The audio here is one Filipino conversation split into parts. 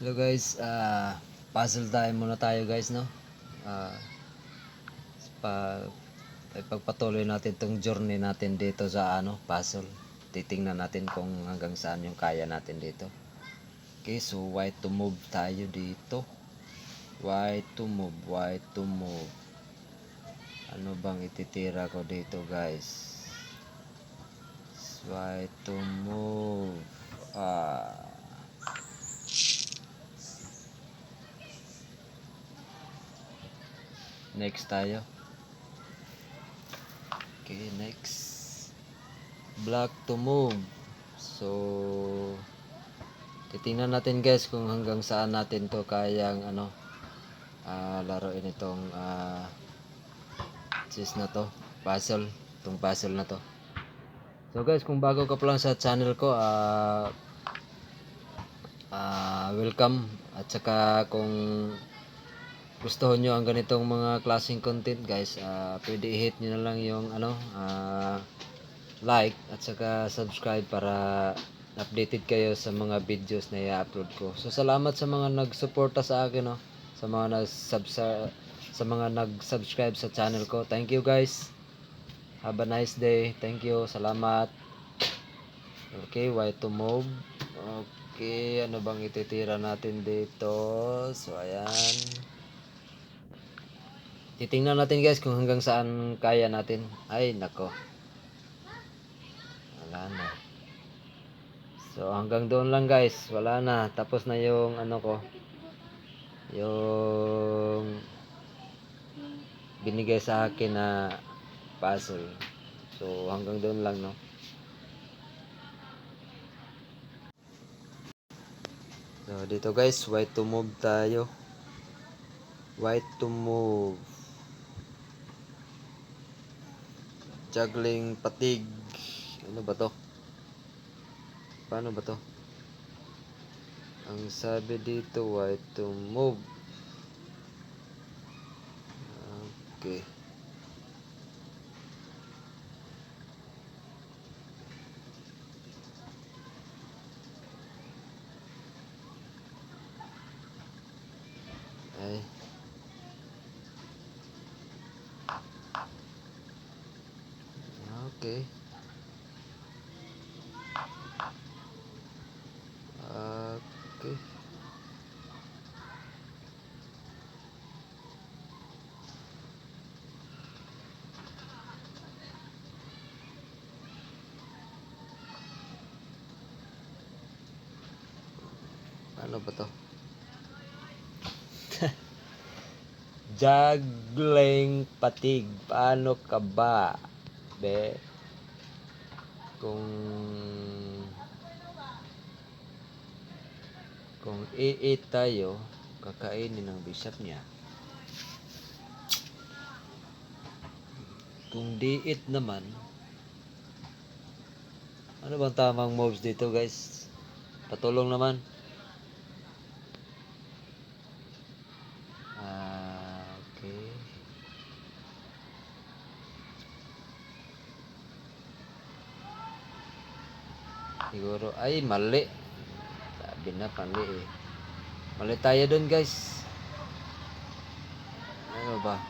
Hello guys, puzzle time muna tayo guys, no? Ah, pa ipagpatuloy natin tong journey natin dito sa puzzle. Titingnan natin kung hanggang saan yung kaya natin dito. Okay, so why to move tayo dito? Why to move? Why to move? Ano bang ititira ko dito guys? Why to move? Next tayo. Okay, next. Block to move. So, titingnan natin guys kung hanggang saan natin to kayang laruin itong na to, puzzle, itong puzzle na to. So guys, kung bago ka pa lang sa channel ko, welcome. At saka kung gusto nyo ang ganitong mga klaseng content guys, pwede i-hit nyo na lang yung like at saka subscribe para updated kayo sa mga videos na i-upload ko. So salamat sa mga nagsuporta sa akin, no? Sa mga nag-subscribe sa channel ko. Thank you guys. Have a nice day. Thank you. Salamat. Okay, why to move? Okay, ano bang ititira natin dito? So ayan. Titingnan natin guys kung hanggang saan kaya natin. Ay, nako. Wala na. So hanggang doon lang guys, wala na. Tapos na yung yung binigay sa akin na puzzle. So hanggang doon lang, no. So dito guys, why to move tayo. Why to move. Juggling patig. Ano ba to? Paano ba to? Ang sabi dito, why to move. Okay. Ay. Okay. Okay. Ano ba to? Juggling patig. Paano ka ba? Be. Kung i-eat tayo, kakainin ng bishop niya. Kung di-eat naman, ano bang tamang moves dito guys? Patulong naman. Okay. Siguro, ay mali. Sabi na mali eh. Mali tayo dun guys. Ano ba?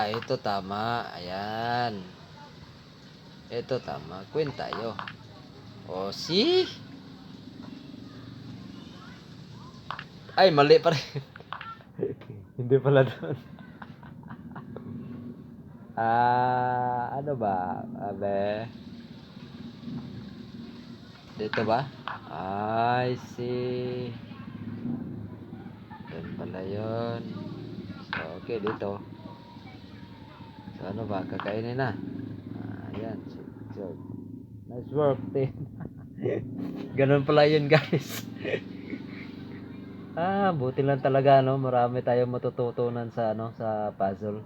Ito tama. Ayan. Ito tama. Queen tayo. O, see? Ay, mali pa rin. Hindi pala doon. Ano ba? Abe. Dito ba? I see. Doon pala yun. So, okay, dito. So, ano ba? Kakainin na. Ayan. So, nice work, team. Ganun pala yun, guys. Buti lang talaga, no? Marami tayong matututunan sa, sa puzzle.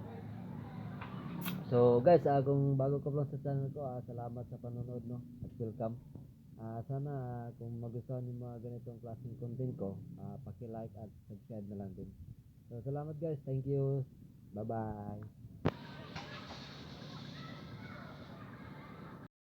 So, guys, kung bago ka lang sa channel ko, salamat sa panonood, no? At welcome. Sana kung magustuhan yung mga ganitong klaseng content ko, paki-like at subscribe na lang din. So salamat guys, thank you. Bye bye.